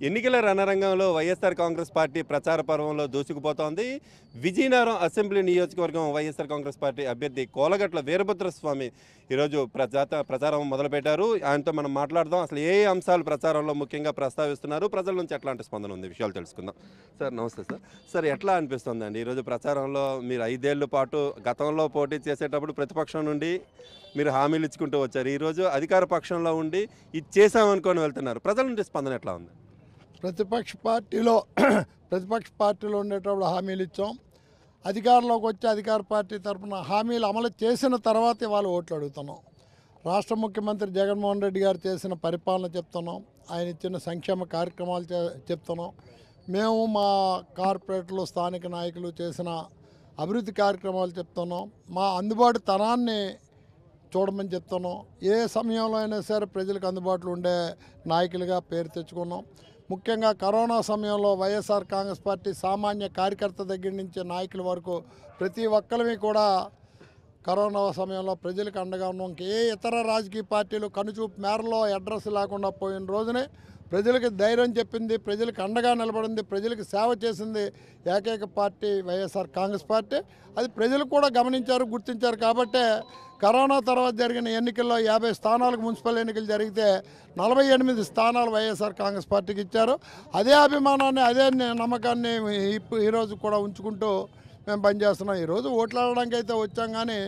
ఎన్నికల రణరంగంలో వైఎస్ఆర్ కాంగ్రెస్ పార్టీ ప్రచార పర్వంలో దూసుకుపోతోంది. విజయనగరం అసెంబ్లీ నియోజకవర్గం వైఎస్ఆర్ కాంగ్రెస్ పార్టీ అభ్యర్థి కోలగట్ల వీరభద్రస్వామి ఈరోజు ప్రచారం మొదలుపెట్టారు. ఆయనతో మనం మాట్లాడదాం. అసలు ఏ అంశాలు ప్రచారంలో ముఖ్యంగా ప్రస్తావిస్తున్నారు, ప్రజల నుంచి ఎట్లాంటి స్పందన ఉంది, విషయాలు తెలుసుకుందాం. సార్ నమస్తే సార్. సార్ ఎట్లా అనిపిస్తుందండి ఈరోజు ప్రచారంలో? మీరు 5 ఏళ్ల పాటు గతంలో పోటీ చేసేటప్పుడు ప్రతిపక్షం నుండి మీరు హామీలు ఇచ్చుకుంటూ వచ్చారు. ఈరోజు అధికార పక్షంలో ఉండి ఇది చేసామనుకొని వెళ్తున్నారు. ప్రజల నుండి స్పందన ఎట్లా ఉంది? ప్రతిపక్ష పార్టీలో ఉండేటప్పుడు హామీలు ఇచ్చాం. అధికారంలోకి వచ్చి అధికార పార్టీ తరఫున హామీలు అమలు చేసిన తర్వాత ఇవాళ ఓట్లు అడుగుతున్నాం. రాష్ట్ర ముఖ్యమంత్రి జగన్మోహన్ రెడ్డి గారు చేసిన పరిపాలన చెప్తున్నాం. ఆయన ఇచ్చిన సంక్షేమ కార్యక్రమాలు చెప్తున్నాం. మేము మా కార్పొరేట్లు స్థానిక నాయకులు చేసిన అభివృద్ధి కార్యక్రమాలు చెప్తున్నాం. మా అందుబాటు తనాన్ని చూడమని చెప్తున్నాం. ఏ సమయంలో అయినా సరే ప్రజలకు అందుబాటులో ఉండే నాయకులుగా పేరు తెచ్చుకున్నాం. ముఖ్యంగా కరోనా సమయంలో వైఎస్ఆర్ కాంగ్రెస్ పార్టీ సామాన్య కార్యకర్త దగ్గర నుంచి నాయకుల వరకు ప్రతి ఒక్కరిని కూడా కరోనా సమయంలో ప్రజలకు అండగా ఉన్నాం. ఏ ఇతర రాజకీయ పార్టీలు కనుచూపు మేరలో అడ్రస్ లేకుండా పోయిన రోజునే ప్రజలకు ధైర్యం చెప్పింది, ప్రజలకు అండగా నిలబడింది, ప్రజలకు సేవ చేసింది ఏకైక పార్టీ వైఎస్ఆర్ కాంగ్రెస్ పార్టీ. అది ప్రజలు కూడా గమనించారు, గుర్తించారు. కాబట్టే కరోనా తర్వాత జరిగిన ఎన్నికల్లో 50 స్థానాలకు మున్సిపల్ ఎన్నికలు జరిగితే 48 స్థానాలు వైఎస్ఆర్ కాంగ్రెస్ పార్టీకి ఇచ్చారు. అదే అభిమానాన్ని, అదే నమ్మకాన్ని ఈరోజు కూడా ఉంచుకుంటూ మేము పనిచేస్తున్నాం. ఈరోజు ఓట్లు అడగడానికి అయితే వచ్చాం, కానీ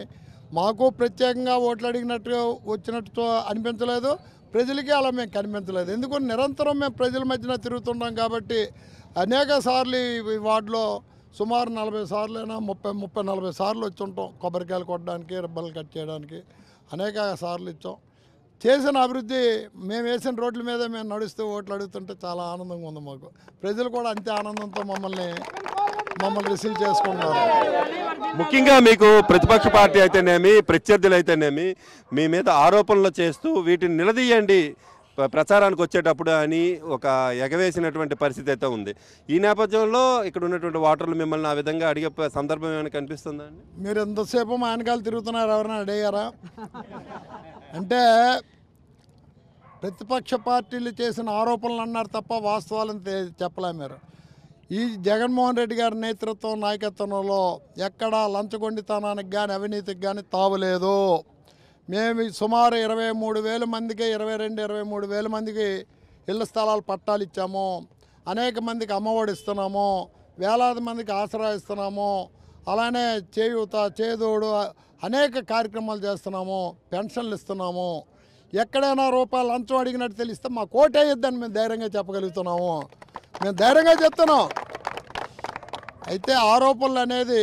మాకు ప్రత్యేకంగా ఓట్లు అడిగినట్టు వచ్చినట్టు అనిపించలేదు. ప్రజలకి అలా మేము కనిపించలేదు. ఎందుకు నిరంతరం మేము ప్రజల మధ్యన తిరుగుతున్నాం కాబట్టి అనేక సార్లు ఈ వార్డులో సుమారు 40 సార్లైనా 30-40 సార్లు వచ్చి ఉంటాం. కొబ్బరికాయలు కొట్టడానికి, రిబ్బన్లు కట్ చేయడానికి అనేక సార్లు ఇచ్చాం. చేసిన అభివృద్ధి మేము వేసిన రోడ్ల మీద మేము నడుస్తూ ఓట్లు అడుగుతుంటే చాలా ఆనందంగా ఉంది మాకు. ప్రజలు కూడా అంతే ఆనందంతో మమ్మల్ని రిసీవ్ చేసుకుంటున్నారు. ముఖ్యంగా మీకు ప్రతిపక్ష పార్టీ అయితేనేమి, ప్రత్యర్థులు అయితేనేమి మీ మీద ఆరోపణలు చేస్తూ వీటిని నిలదీయండి ప్రచారానికి వచ్చేటప్పుడు అని ఒక ఎగవేసినటువంటి పరిస్థితి అయితే ఉంది. ఈ నేపథ్యంలో ఇక్కడ ఉన్నటువంటి ఓటర్లు మిమ్మల్ని ఆ విధంగా అడిగే సందర్భం ఏమైనా కనిపిస్తుందా అండి? మీరు ఎంతసేపు మా వెనకాల తిరుగుతున్నారు, ఎవరైనా అడిగారా? అంటే ప్రతిపక్ష పార్టీలు చేసిన ఆరోపణలు అన్నారు తప్ప వాస్తవాలను చెప్పలే. మీరు ఈ జగన్మోహన్ రెడ్డి గారి నేతృత్వం, నాయకత్వంలో ఎక్కడా లంచగొండితనానికి కానీ అవినీతికి కానీ తావులేదు. మేము సుమారు 23,000 మందికి 23,000 మందికి ఇళ్ల స్థలాలు పట్టాలు ఇచ్చాము. అనేక మందికి అమ్మఒడి ఇస్తున్నాము. వేలాది మందికి ఆసరా ఇస్తున్నాము. అలానే చేయూత, చేదోడు అనేక కార్యక్రమాలు చేస్తున్నాము. పెన్షన్లు ఇస్తున్నాము. ఎక్కడైనా రూపాయలు లంచం అడిగినట్టు తెలిస్తే మా కోటేయొద్దని మేము ధైర్యంగా చెప్పగలుగుతున్నాము. మేము ధైర్యంగా చెప్తున్నాం. అయితే ఆరోపణలు అనేది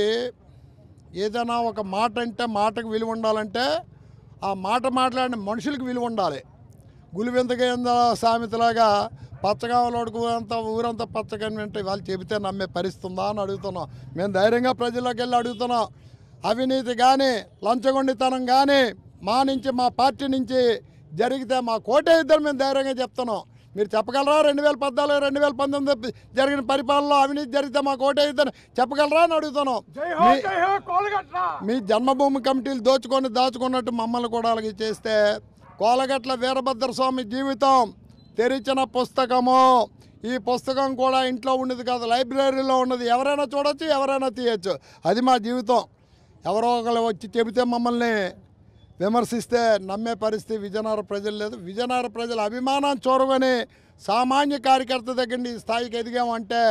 ఏదైనా ఒక మాట అంటే మాటకు విలువ ఉండాలంటే ఆ మాట మాట్లాడిన మనుషులకు విలువ ఉండాలి. గులివెంతగా సామెతలాగా పచ్చగావలోడుకు ఊరంతా పచ్చగాని వెంట వాళ్ళు చెబితే నమ్మే పరిస్థితుందా అని అడుగుతున్నాం. మేము ధైర్యంగా ప్రజల్లోకి వెళ్ళి అడుగుతున్నాం. అవినీతి కానీ లంచగొండితనం కానీ మా పార్టీ నుంచి జరిగితే మా కోటే ఇద్దరు మేము ధైర్యంగా చెప్తున్నాం. మీరు చెప్పగలరా? 2014-2019 జరిగిన పరిపాలనలో అవినీతి జరిగితే మా కోటే ఇద్దరు చెప్పగలరా అని అడుగుతున్నాం. మీ జన్మభూమి కమిటీలు దాచుకున్నట్టు మమ్మల్ని కూడా అలాగే చేస్తే కోలగట్ల వీరభద్రస్వామి జీవితం తెరిచిన పుస్తకము. ఈ పుస్తకం కూడా ఇంట్లో ఉండేది కాదు, లైబ్రరీలో ఉన్నది. ఎవరైనా చూడొచ్చు, ఎవరైనా తీయచ్చు. అది మా జీవితం. ఎవరో ఒకరు వచ్చి చెబితే మమ్మల్ని విమర్శిస్తే నమ్మే పరిస్థితి విజయనగరం ప్రజలు లేదు. విజయనగరం ప్రజల అభిమానాన్ని చూరగొని సామాన్య కార్యకర్త దగ్గర నుంచి స్థాయికి ఎదిగామంటే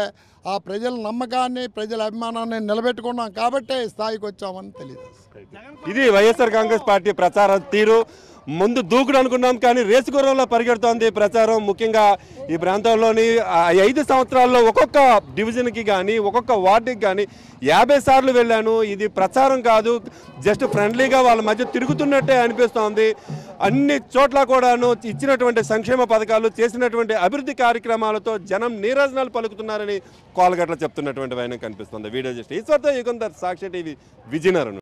ఆ ప్రజల నమ్మకాన్ని, ప్రజల అభిమానాన్ని నిలబెట్టుకున్నాం కాబట్టే ఈ స్థాయికి వచ్చామని తెలియదు. ఇది వైఎస్ఆర్ కాంగ్రెస్ పార్టీ ప్రచార తీరు. ముందు దూకుడు అనుకున్నాం, కానీ రేసు గుర్రంలో పరిగెడుతోంది ప్రచారం. ముఖ్యంగా ఈ ప్రాంతంలోని 5 సంవత్సరాల్లో ఒక్కొక్క డివిజన్కి కానీ ఒక్కొక్క వార్డుకి కానీ 50 సార్లు వెళ్ళాను. ఇది ప్రచారం కాదు, జస్ట్ ఫ్రెండ్లీగా వాళ్ళ మధ్య తిరుగుతున్నట్టే అనిపిస్తోంది. అన్ని చోట్ల కూడాను ఇచ్చినటువంటి సంక్షేమ పథకాలు, చేసినటువంటి అభివృద్ధి కార్యక్రమాలతో జనం నీరాజనాలు పలుకుతున్నారని కోలగట్ల చెప్తున్నటువంటి వైనం కనిపిస్తుంది. వీడియో జస్ట్ ఈశ్వర్తో యుగంధర్, సాక్షి టీవీ, విజయనగరం.